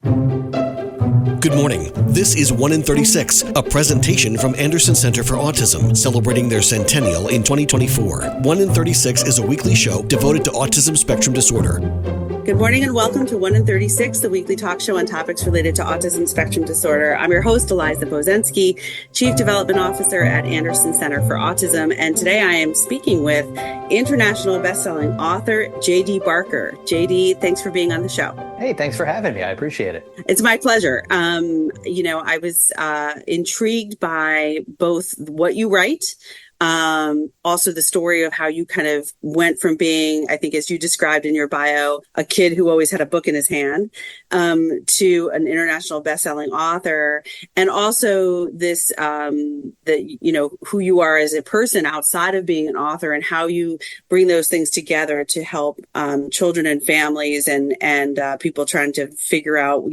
Good morning. This is 1 in 36, a presentation from Anderson Center for Autism, celebrating their centennial in 2024. 1 in 36 is a weekly show devoted to autism spectrum disorder. Good morning and welcome to 1 in 36, the weekly talk show on topics related to autism spectrum disorder. I'm your host, Eliza Bozensky, Chief Development Officer at Anderson Center for Autism. And today I am speaking with international bestselling author, J.D. Barker. J.D., thanks for being on the show. Hey, thanks for having me. I appreciate it. It's my pleasure. I was intrigued by both what you write, also the story of how you kind of went from being, I think as you described in your bio, a kid who always had a book in his hand, to an international best-selling author, and also this, who you are as a person outside of being an author and how you bring those things together to help children and families and people trying to figure out,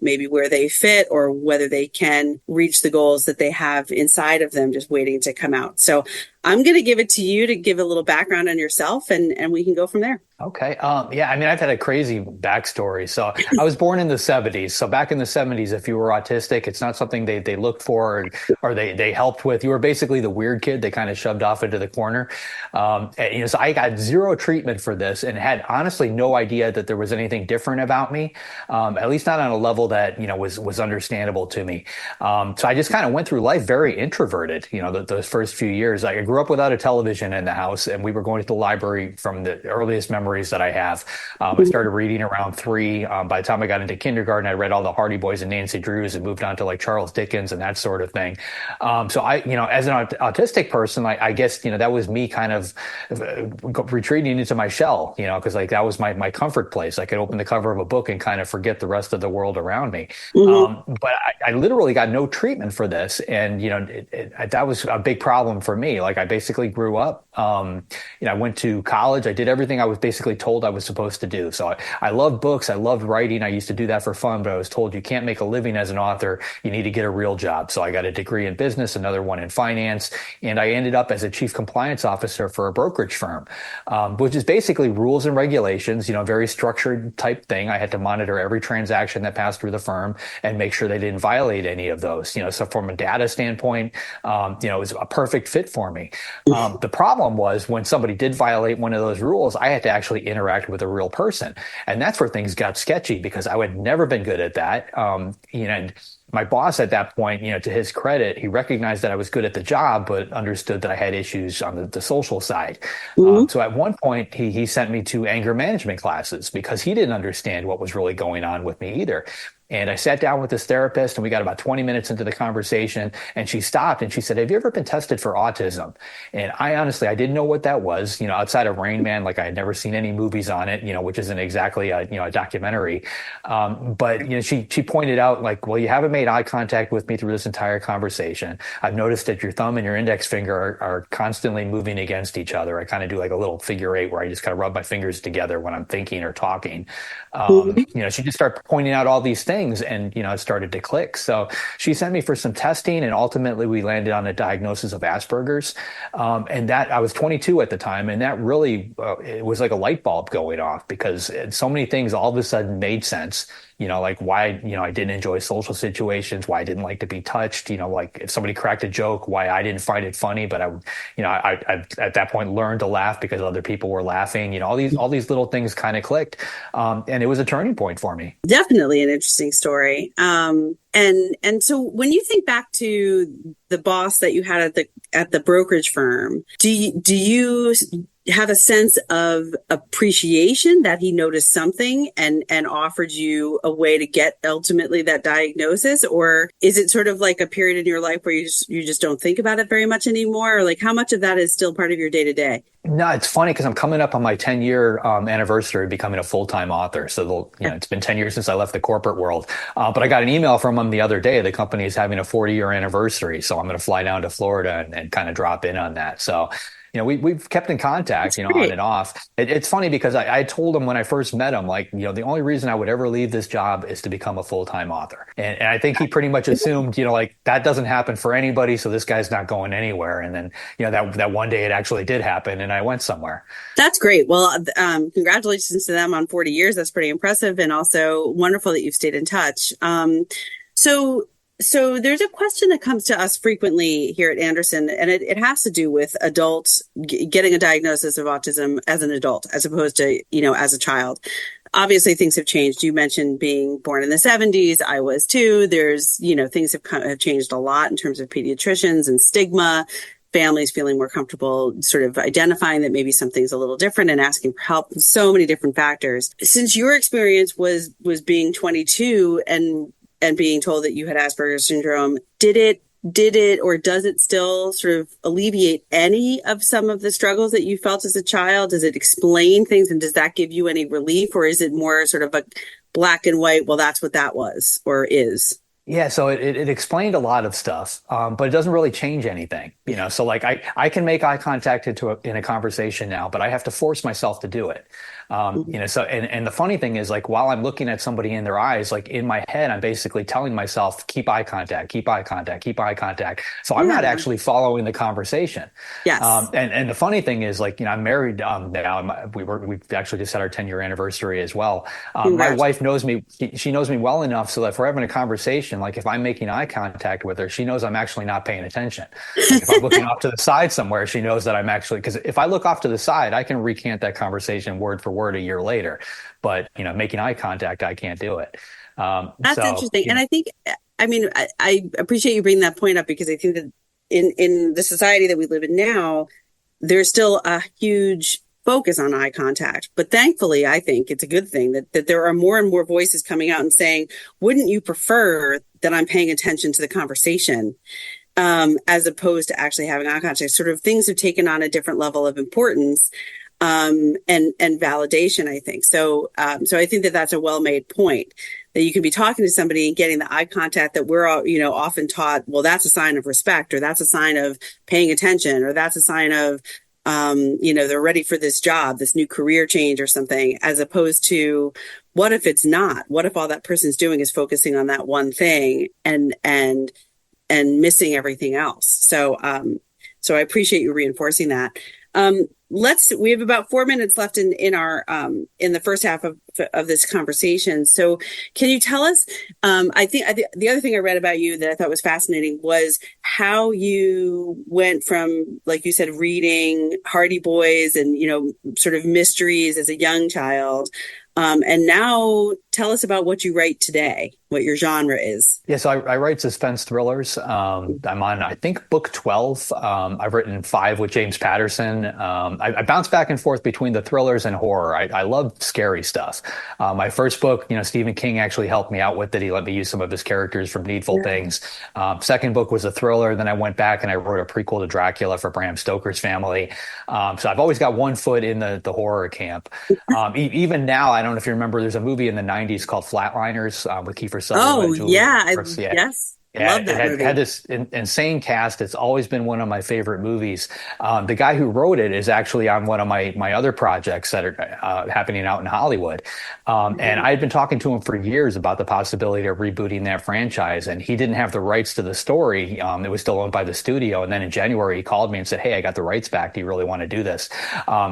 maybe where they fit or whether they can reach the goals that they have inside of them just waiting to come out. So I'm going to give it to you to give a little background on yourself and we can go from there. Okay. I've had a crazy backstory. So I was born in the 70s. So back in the 70s, if you were autistic, it's not something they looked for or they helped with. You were basically the weird kid they kind of shoved off into the corner. So I got zero treatment for this and had honestly no idea that there was anything different about me, at least not on a level that, was understandable to me. So I just kind of went through life very introverted, those first few years. I grew up without a television in the house, and we were going to the library from the earliest memories that I have. I started reading around 3. By the time I got into kindergarten, I read all the Hardy Boys and Nancy Drews and moved on to like Charles Dickens and that sort of thing. So I, as an autistic person, I guess, that was me kind of retreating into my shell, because like that was my comfort place. I could open the cover of a book and kind of forget the rest of the world around me. But I literally got no treatment for this. And, that was a big problem for me. Like I basically grew up, I went to college. I did everything I was basically told I was supposed to do. So I loved books. I loved writing. I used to do that for fun, but I was told you can't make a living as an author. You need to get a real job. So I got a degree in business, another one in finance, and I ended up as a chief compliance officer for a brokerage firm, which is basically rules and regulations, very structured type thing. I had to monitor every transaction that passed through the firm and make sure they didn't violate any of those. So from a data standpoint, it was a perfect fit for me. The problem was when somebody did violate one of those rules, I had to actually interact with a real person. And that's where things got sketchy because I had never been good at that. And my boss at that point, to his credit, he recognized that I was good at the job, but understood that I had issues on the social side. So at one point, he sent me to anger management classes because he didn't understand what was really going on with me either. And I sat down with this therapist and we got about 20 minutes into the conversation and she stopped and she said, "Have you ever been tested for autism?" And I didn't know what that was, outside of Rain Man, like I had never seen any movies on it, which isn't exactly a documentary. But she pointed out like, "Well, you haven't made eye contact with me through this entire conversation. I've noticed that your thumb and your index finger are constantly moving against each other." I kind of do like a little figure 8 where I just kind of rub my fingers together when I'm thinking or talking. She just started pointing out all these things and, it started to click. So she sent me for some testing and ultimately we landed on a diagnosis of Asperger's. And that I was 22 at the time. And that really, it was like a light bulb going off because so many things all of a sudden made sense. Like why, I didn't enjoy social situations, why I didn't like to be touched, like if somebody cracked a joke, why I didn't find it funny, but I at that point learned to laugh because other people were laughing, all these little things kind of clicked. And it was a turning point for me. Definitely an interesting story. And so when you think back to the boss that you had at the brokerage firm, do you have a sense of appreciation that he noticed something and offered you a way to get ultimately that diagnosis? Or is it sort of like a period in your life where you just don't think about it very much anymore? Or like how much of that is still part of your day to day? No, it's funny because I'm coming up on my 10-year anniversary of becoming a full-time author. So it's been 10 years since I left the corporate world. But I got an email from him the other day. The company is having a 40-year anniversary. So I'm going to fly down to Florida and kind of drop in on that. So we've kept in contact, That's on great. and off. It's funny because I told him when I first met him, like, the only reason I would ever leave this job is to become a full-time author. And I think he pretty much assumed, like that doesn't happen for anybody. So this guy's not going anywhere. And then, that one day it actually did happen and I went somewhere. That's great. Well, congratulations to them on 40 years. That's pretty impressive, and also wonderful that you've stayed in touch. So there's a question that comes to us frequently here at Anderson, and it has to do with adults getting a diagnosis of autism as an adult, as opposed to, as a child. Obviously, things have changed. You mentioned being born in the 70s. I was too. There's, things have changed a lot in terms of pediatricians and stigma, families feeling more comfortable sort of identifying that maybe something's a little different and asking for help. So many different factors. Since your experience was being 22 and being told that you had Asperger's syndrome, did it or does it still sort of alleviate any of some of the struggles that you felt as a child? Does it explain things, and does that give you any relief, or is it more sort of a black and white, well, that's what that was or is? Yeah, so it explained a lot of stuff, but it doesn't really change anything, So like I can make eye contact in a conversation now, but I have to force myself to do it. So and the funny thing is, like, while I'm looking at somebody in their eyes, like in my head, I'm basically telling myself, keep eye contact, keep eye contact, keep eye contact. So I'm not actually following the conversation. Yes. And the funny thing is, like, I'm married now. We've actually just had our 10-year anniversary as well. My wife knows me. She knows me well enough so that if we're having a conversation, like if I'm making eye contact with her, she knows I'm actually not paying attention. Like if I'm looking off to the side somewhere, she knows that I'm actually, because if I look off to the side, I can recant that conversation word for word a year later. But, making eye contact, I can't do it. That's interesting. And I think, I appreciate you bringing that point up, because I think that in the society that we live in now, there's still a huge focus on eye contact. But thankfully, I think it's a good thing that there are more and more voices coming out and saying, wouldn't you prefer that I'm paying attention to the conversation, as opposed to actually having eye contact? Sort of things have taken on a different level of importance, and validation, I think. So I think that that's a well-made point, that you can be talking to somebody and getting the eye contact that we're all, often taught, well, that's a sign of respect, or that's a sign of paying attention, or that's a sign of, they're ready for this job, this new career change or something, as opposed to, what if it's not? What if all that person's doing is focusing on that one thing and missing everything else? So I appreciate you reinforcing that. We have about 4 minutes left in our in the first half of this conversation. So can you tell us, I think the other thing I read about you that I thought was fascinating was how you went from, like you said, reading Hardy Boys and, sort of mysteries as a young child. And now tell us about what you write today, what your genre is. Yeah, so I write suspense thrillers. I'm on, I think, book 12. I've written 5 with James Patterson. I bounce back and forth between the thrillers and horror. I love scary stuff. My first book, Stephen King actually helped me out with it. He let me use some of his characters from Needful Things. Second book was a thriller. Then I went back and I wrote a prequel to Dracula for Bram Stoker's family. So I've always got one foot in the horror camp. Even now, I don't know if you remember, there's a movie in the 90s called Flatliners with Kiefer Sutherland. Oh, yeah. Yes. Yeah, Love that movie. Had this insane cast. It's always been one of my favorite movies. The guy who wrote it is actually on one of my other projects that are happening out in Hollywood. And I had been talking to him for years about the possibility of rebooting that franchise, and he didn't have the rights to the story. It was still owned by the studio. And then in January, he called me and said, "Hey, I got the rights back. Do you really want to do this?"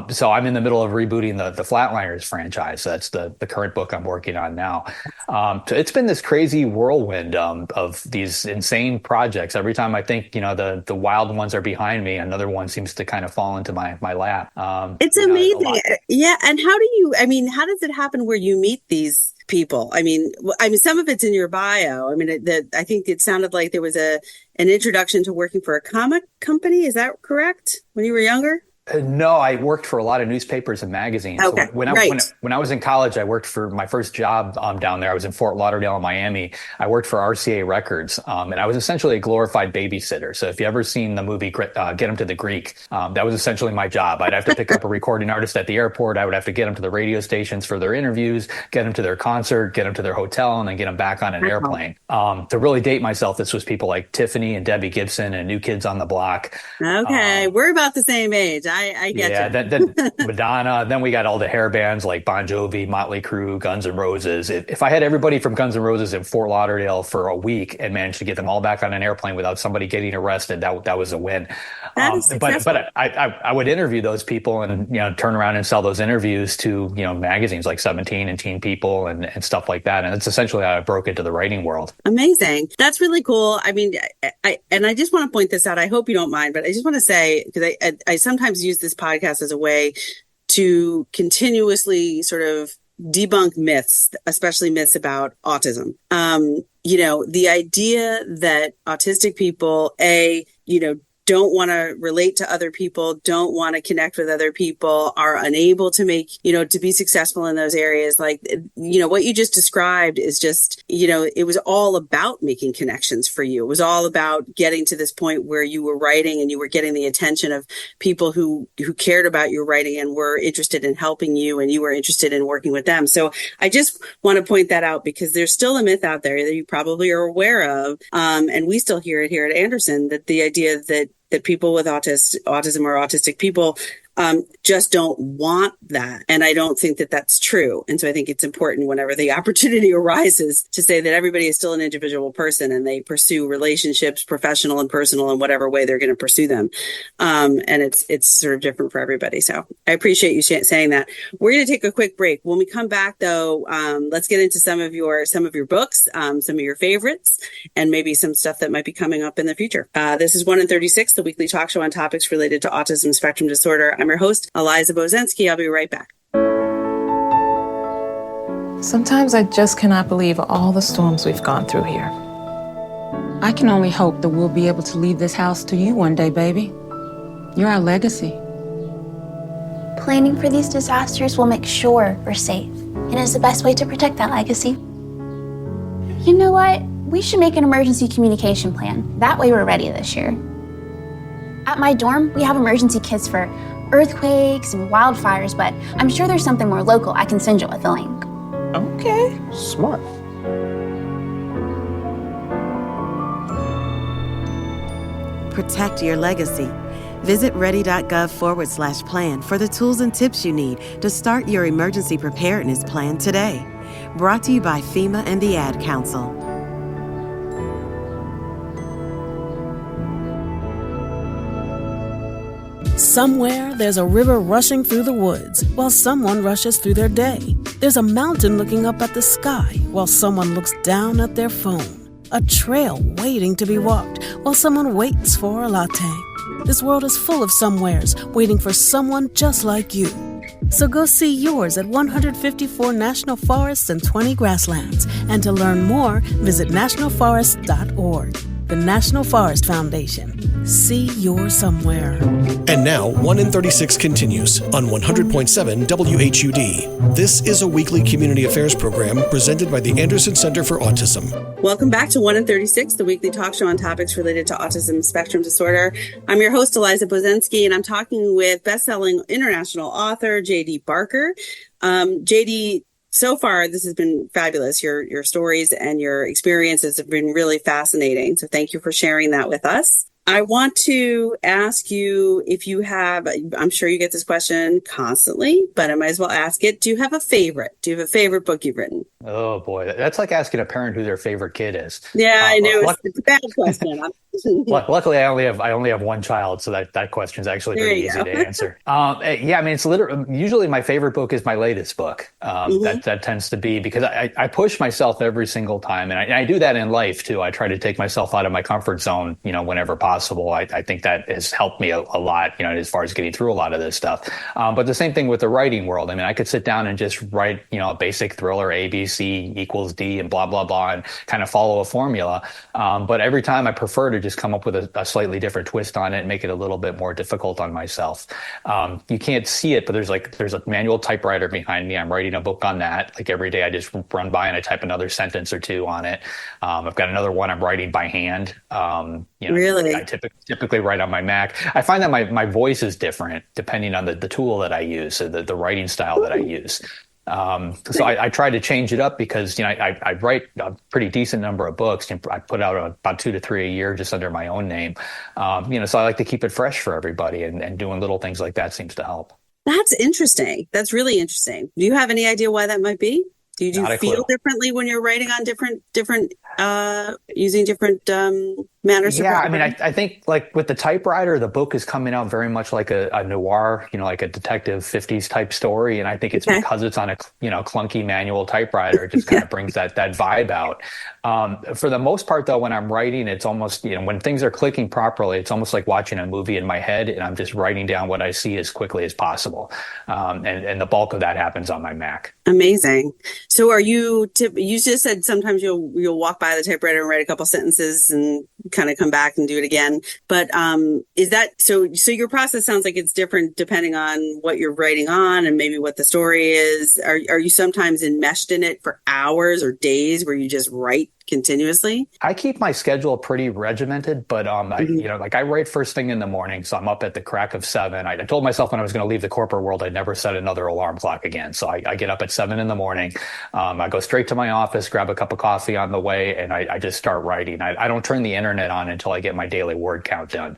So I'm in the middle of rebooting the Flatliners franchise. That's the current book I'm working on now. So it's been this crazy whirlwind of these insane projects. Every time I think, the wild ones are behind me, another one seems to kind of fall into my lap. It's amazing. Yeah. And how does it happen where you meet these people? I mean, some of it's in your bio. I think it sounded like there was an introduction to working for a comic company. Is that correct? When you were younger? No, I worked for a lot of newspapers and magazines. Okay, So when I was in college, I worked for my first job down there. I was in Fort Lauderdale, Miami. I worked for RCA Records, and I was essentially a glorified babysitter. So if you ever seen the movie Get Him to the Greek, that was essentially my job. I'd have to pick up a recording artist at the airport. I would have to get them to the radio stations for their interviews, get them to their concert, get them to their hotel, and then get them back on an airplane. To really date myself, this was people like Tiffany and Debbie Gibson and New Kids on the Block. Okay, we're about the same age. I get Yeah, you. then Madonna. Then we got all the hair bands like Bon Jovi, Motley Crue, Guns N' Roses. If I had everybody from Guns N' Roses in Fort Lauderdale for a week and managed to get them all back on an airplane without somebody getting arrested, that was a win. That is successful. But I would interview those people and turn around and sell those interviews to magazines like 17 and Teen People and stuff like that. And it's essentially how I broke into the writing world. Amazing. That's really cool. I mean, I just want to point this out. I hope you don't mind, but I just want to say, because I sometimes use this podcast as a way to continuously sort of debunk myths, especially myths about autism. The idea that autistic people, don't want to relate to other people, don't want to connect with other people, are unable to make, to be successful in those areas. Like, what you just described is just, it was all about making connections for you. It was all about getting to this point where you were writing and you were getting the attention of people who cared about your writing and were interested in helping you, and you were interested in working with them. So I just want to point that out, because there's still a myth out there that you probably are aware of. And we still hear it here at Anderson, that the idea that people with autism or autistic people just don't want that. And I don't think that that's true. And so I think it's important whenever the opportunity arises to say that everybody is still an individual person and they pursue relationships, professional and personal, in whatever way they're going to pursue them. And it's sort of different for everybody. So I appreciate you saying that. We're going to take a quick break. When we come back, though, let's get into some of your books, some of your favorites, and maybe some stuff that might be coming up in the future. This is 1 in 36, the weekly talk show on topics related to autism spectrum disorder. I'm your host, Eliza Bozensky. I'll be right back. Sometimes I just cannot believe all the storms we've gone through here. I can only hope that we'll be able to leave this house to you one day, baby. You're our legacy. Planning for these disasters will make sure we're safe, and is the best way to protect that legacy. You know what? We should make an emergency communication plan. That way we're ready this year. At my dorm, we have emergency kits for earthquakes and wildfires, but I'm sure there's something more local. I can send you with a link. Okay. Smart. Protect your legacy. Visit ready.gov/plan for the tools and tips you need to start your emergency preparedness plan today. Brought to you by FEMA and the Ad Council. Somewhere, there's a river rushing through the woods while someone rushes through their day. There's a mountain looking up at the sky while someone looks down at their phone. A trail waiting to be walked while someone waits for a latte. This world is full of somewheres waiting for someone just like you. So go see yours at 154 national forests and 20 grasslands. And to learn more, visit nationalforest.org. The National Forest Foundation. See your somewhere. And now, 1 in 36 continues on 100.7 WHUD. This is a weekly community affairs program presented by the Anderson Center for Autism. Welcome back to 1 in 36, the weekly talk show on topics related to autism spectrum disorder. I'm your host, Eliza Bozensky, and I'm talking with best-selling international author J.D. Barker. J.D., so far, this has been fabulous. Your stories and your experiences have been really fascinating. So thank you for sharing that with us. I want to ask you if you have, I'm sure you get this question constantly, but I might as well ask it. Do you have a favorite? Do you have a favorite book you've written? Oh boy, that's like asking a parent who their favorite kid is. Yeah, I know. It's a bad question. Luckily, I only have one child, so that question is actually very easy to answer. Yeah, I mean, it's literally usually my favorite book is my latest book. That tends to be because I push myself every single time, and I do that in life too. I try to take myself out of my comfort zone, whenever possible. I think that has helped me a lot, as far as getting through a lot of this stuff. But the same thing with the writing world. I mean, I could sit down and just write, a basic thriller, ABC equals D and blah, blah, blah, and kind of follow a formula. But every time I prefer to just come up with a slightly different twist on it and make it a little bit more difficult on myself. You can't see it, but there's a manual typewriter behind me. I'm writing a book on that. Like every day I just run by and I type another sentence or two on it. I've got another one I'm writing by hand. Really? I typically write on my Mac. I find that my voice is different depending on the tool that I use, so the writing style that I use. So I try to change it up because, I write a pretty decent number of books. I put out about 2 to 3 a year just under my own name. So I like to keep it fresh for everybody, and doing little things like that seems to help. That's interesting. That's really interesting. Do you have any idea why that might be? Do you feel differently when you're writing on different using different manners? Yeah, I mean, I think like with the typewriter, the book is coming out very much like a noir, like a detective 50s type story. And I think it's because it's on a, clunky manual typewriter. It just kind of brings that vibe out. For the most part, though, when I'm writing, it's almost, when things are clicking properly, it's almost like watching a movie in my head, and I'm just writing down what I see as quickly as possible. And the bulk of that happens on my Mac. Amazing. So are you just said sometimes you'll walk by the typewriter and write a couple sentences and kind of come back and do it again. But is that so your process sounds like it's different depending on what you're writing on and maybe what the story is. Are you sometimes enmeshed in it for hours or days where you just write continuously? I keep my schedule pretty regimented, but I write first thing in the morning, so I'm up at the crack of 7. I told myself when I was going to leave the corporate world, I'd never set another alarm clock again. So I get up at 7 in the morning. I go straight to my office, grab a cup of coffee on the way, and I just start writing. I don't turn the internet on until I get my daily word count done,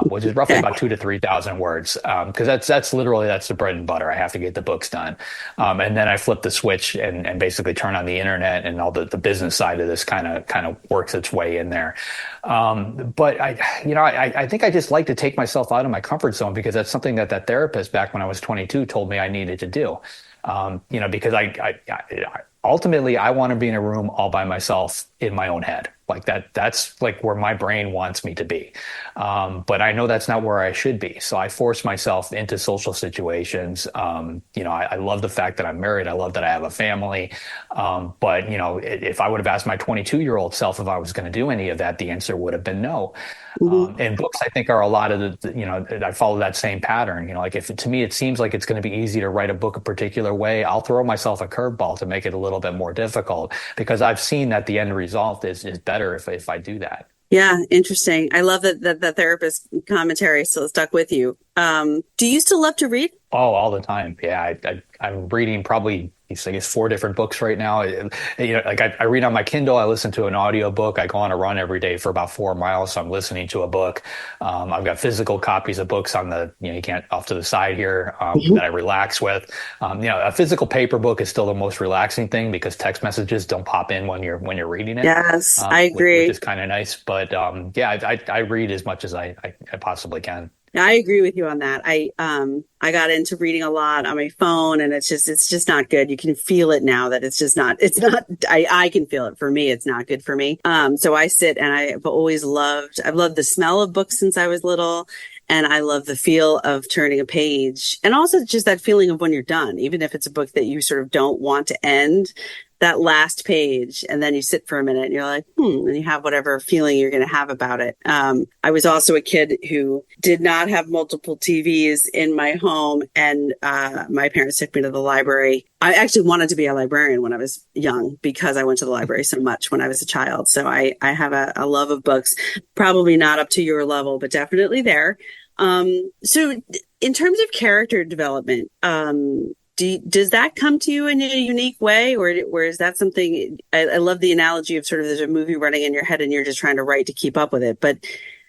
which is roughly about 2,000 to 3,000 words, because that's the bread and butter. I have to get the books done, and then I flip the switch and basically turn on the internet, and all the business side of this kind of works its way in there. But I think I just like to take myself out of my comfort zone, because that's something that therapist back when I was 22 told me I needed to do. Because I ultimately I want to be in a room all by myself in my own head. Like that's like where my brain wants me to be. But I know that's not where I should be. So I force myself into social situations. I love the fact that I'm married. I love that I have a family. But if I would have asked my 22-year-old self if I was going to do any of that, the answer would have been no. And books, I think, are a lot of I follow that same pattern. Like if to me, it seems like it's going to be easy to write a book a particular way, I'll throw myself a curveball to make it a little bit more difficult, because I've seen that the end result is better if I do that. Yeah, interesting. I love that therapist commentary still stuck with you. Do you still love to read? Oh, all the time. Yeah, I'm reading probably, I guess, 4 different books right now. I read on my Kindle. I listen to an audiobook. I go on a run every day for about 4 miles, so I'm listening to a book. I've got physical copies of books on the, you can't, off to the side here, that I relax with. A physical paper book is still the most relaxing thing, because text messages don't pop in when you're reading it. Yes, I agree. Which is kind of nice. But I read as much as I possibly can. I agree with you on that. I got into reading a lot on my phone, and it's just not good. You can feel it now that it's not, I can feel it. For me, it's not good for me. So I sit, and I've loved the smell of books since I was little. And I love the feel of turning a page, and also just that feeling of when you're done, even if it's a book that you sort of don't want to end, that last page, and then you sit for a minute and you're like, and you have whatever feeling you're going to have about it. I was also a kid who did not have multiple TVs in my home, and my parents took me to the library. I actually wanted to be a librarian when I was young, because I went to the library so much when I was a child. So I have a love of books, probably not up to your level, but definitely there. So in terms of character development, does that come to you in a unique way, or is that something? I love the analogy of sort of there's a movie running in your head and you're just trying to write to keep up with it. But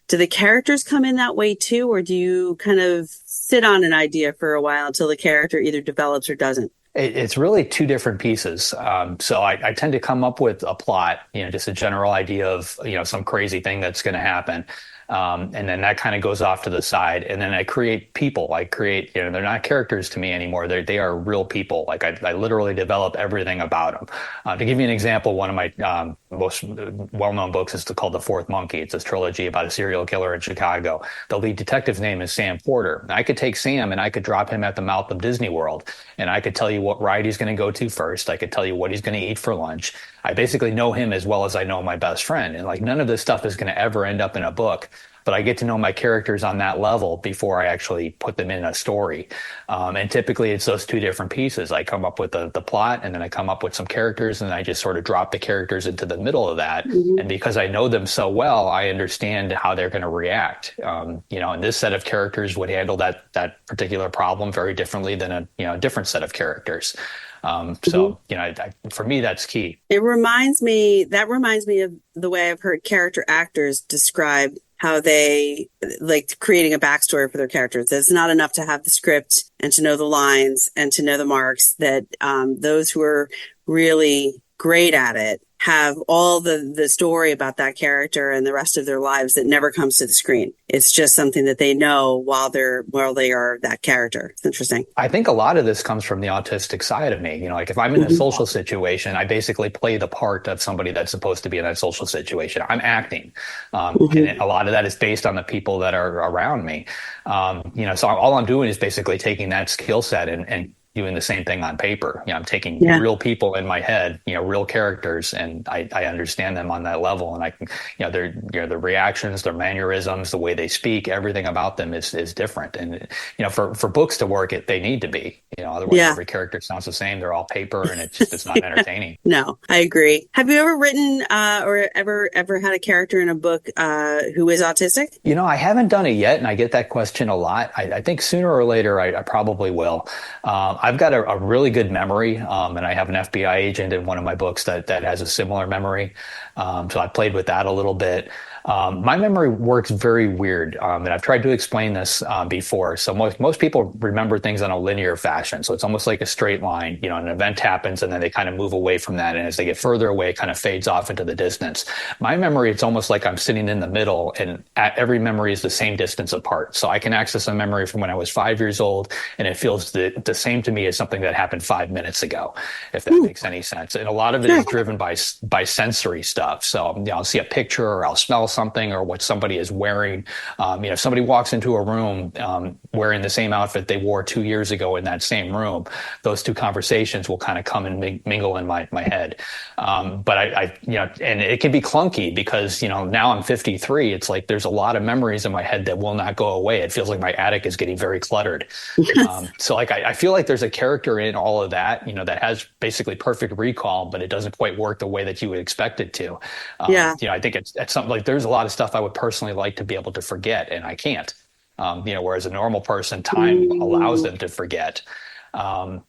do the characters come in that way too, or do you kind of sit on an idea for a while until the character either develops or doesn't? It's really 2 different pieces. So I tend to come up with a plot, just a general idea of, some crazy thing that's going to happen. And then that kind of goes off to the side. And then I create people. They're not characters to me anymore. They are real people. Like I literally develop everything about them. To give you an example, one of my most well-known books is called The Fourth Monkey. It's a trilogy about a serial killer in Chicago. The lead detective's name is Sam Porter. I could take Sam and I could drop him at the mouth of Disney World, and I could tell you what ride he's going to go to first. I could tell you what he's going to eat for lunch. I basically know him as well as I know my best friend. And none of this stuff is going to ever end up in a book. But I get to know my characters on that level before I actually put them in a story. And typically it's those 2 different pieces. I come up with the plot, and then I come up with some characters, and I just sort of drop the characters into the middle of that. Mm-hmm. And because I know them so well, I understand how they're going to react. And this set of characters would handle that particular problem very differently than a different set of characters. So, for me, that's key. That reminds me of the way I've heard character actors describe how they like creating a backstory for their characters. It's not enough to have the script and to know the lines and to know the marks, that those who are really great at it have all the story about that character and the rest of their lives that never comes to the screen. It's just something that they know while they are that character. It's interesting. I think a lot of this comes from the autistic side of me. Like if I'm in a social situation, I basically play the part of somebody that's supposed to be in that social situation. I'm acting. And a lot of that is based on the people that are around me. So all I'm doing is basically taking that skill set and doing the same thing on paper. I'm taking real people in my head, real characters, and I understand them on that level. And I can, their reactions, their mannerisms, the way they speak, everything about them is different. And, for books to work, they need to be, otherwise every character sounds the same. They're all paper and it's not entertaining. No, I agree. Have you ever written, or ever had a character in a book, who is autistic? I haven't done it yet. And I get that question a lot. I think sooner or later, I probably will. I've got a really good memory, and I have an FBI agent in one of my books that has a similar memory. So I played with that a little bit. My memory works very weird, and I've tried to explain this before. So most people remember things in a linear fashion. So it's almost like a straight line. An event happens, and then they kind of move away from that. And as they get further away, it kind of fades off into the distance. My memory, it's almost like I'm sitting in the middle, and every memory is the same distance apart. So I can access a memory from when I was 5 years old, and it feels the same to me as something that happened 5 minutes ago, if that makes any sense. And a lot of it is driven by sensory stuff. So I'll see a picture, or I'll smell something, or what somebody is wearing. If somebody walks into a room wearing the same outfit they wore 2 years ago in that same room, those two conversations will kind of come and mingle in my head. But and it can be clunky because, now I'm 53. It's like there's a lot of memories in my head that will not go away. It feels like my attic is getting very cluttered. So I feel like there's a character in all of that, that has basically perfect recall, but it doesn't quite work the way that you would expect it to. I think it's something like there's a lot of stuff I would personally like to be able to forget, and I can't. Whereas a normal person, time allows them to forget. So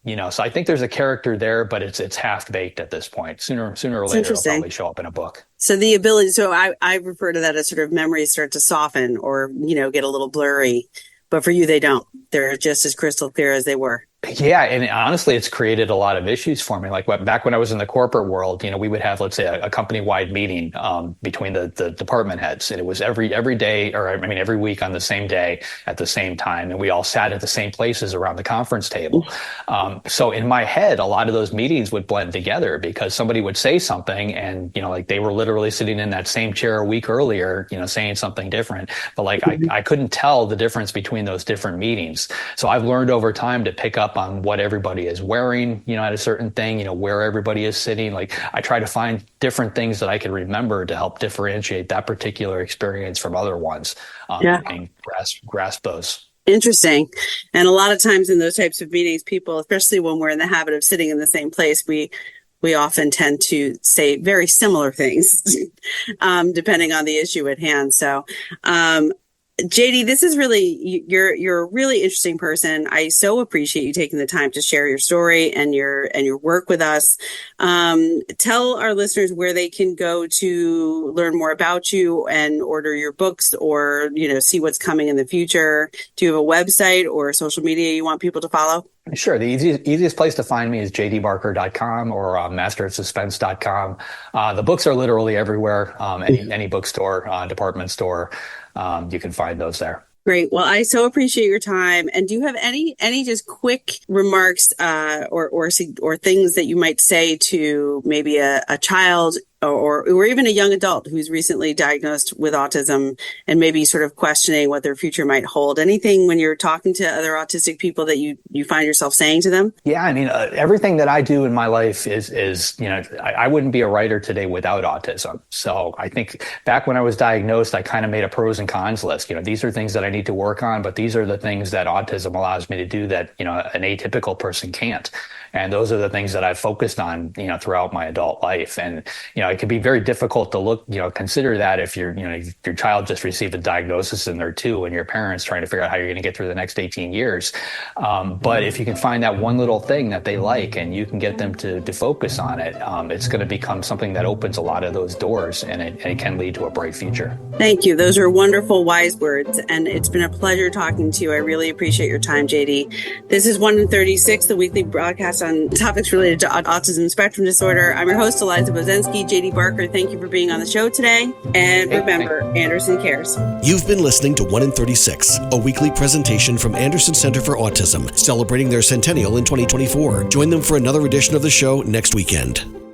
I think there's a character there, but it's half baked at this point. Sooner or later, it'll probably show up in a book. So the ability, I refer to that as sort of memories start to soften or, get a little blurry. But for you, they don't. They're just as crystal clear as they were. Yeah. And honestly, it's created a lot of issues for me. Like back when I was in the corporate world, we would have, let's say, a company-wide meeting between the department heads. And it was every day, every week on the same day at the same time. And we all sat at the same places around the conference table. So in my head, a lot of those meetings would blend together because somebody would say something and, like they were literally sitting in that same chair a week earlier, saying something different. But I couldn't tell the difference between those different meetings. So I've learned over time to pick up on what everybody is wearing, at a certain thing, where everybody is sitting. Like I try to find different things that I can remember to help differentiate that particular experience from other ones and grasp those. Interesting. And a lot of times in those types of meetings, people, especially when we're in the habit of sitting in the same place, we often tend to say very similar things, depending on the issue at hand. So, JD, this is really, you're a really interesting person. I so appreciate you taking the time to share your story and your work with us. Tell our listeners where they can go to learn more about you and order your books or, see what's coming in the future. Do you have a website or social media you want people to follow? Sure. The easiest place to find me is jdbarker.com or masterofsuspense.com. The books are literally everywhere. Any bookstore, department store. You can find those there. Great. Well, I so appreciate your time. And do you have any just quick remarks or things that you might say to maybe a child or even a young adult who's recently diagnosed with autism and maybe sort of questioning what their future might hold? Anything when you're talking to other autistic people that you find yourself saying to them? Yeah, everything that I do in my life is I wouldn't be a writer today without autism. So I think back when I was diagnosed, I kind of made a pros and cons list. These are things that I need to work on, but these are the things that autism allows me to do that, an atypical person can't. And those are the things that I've focused on, throughout my adult life. And, it can be very difficult to consider that if if your child just received a diagnosis and they're 2 and your parents trying to figure out how you're going to get through the next 18 years. But if you can find that one little thing that they like and you can get them to focus on it, it's going to become something that opens a lot of those doors, and it can lead to a bright future. Thank you. Those are wonderful, wise words. And it's been a pleasure talking to you. I really appreciate your time, JD. This is 1 in 36, the weekly broadcast on topics related to autism spectrum disorder. I'm your host, Eliza Bozensky. JD Barker, thank you for being on the show today. And remember, Anderson cares. You've been listening to 1 in 36, a weekly presentation from Anderson Center for Autism, celebrating their centennial in 2024. Join them for another edition of the show next weekend.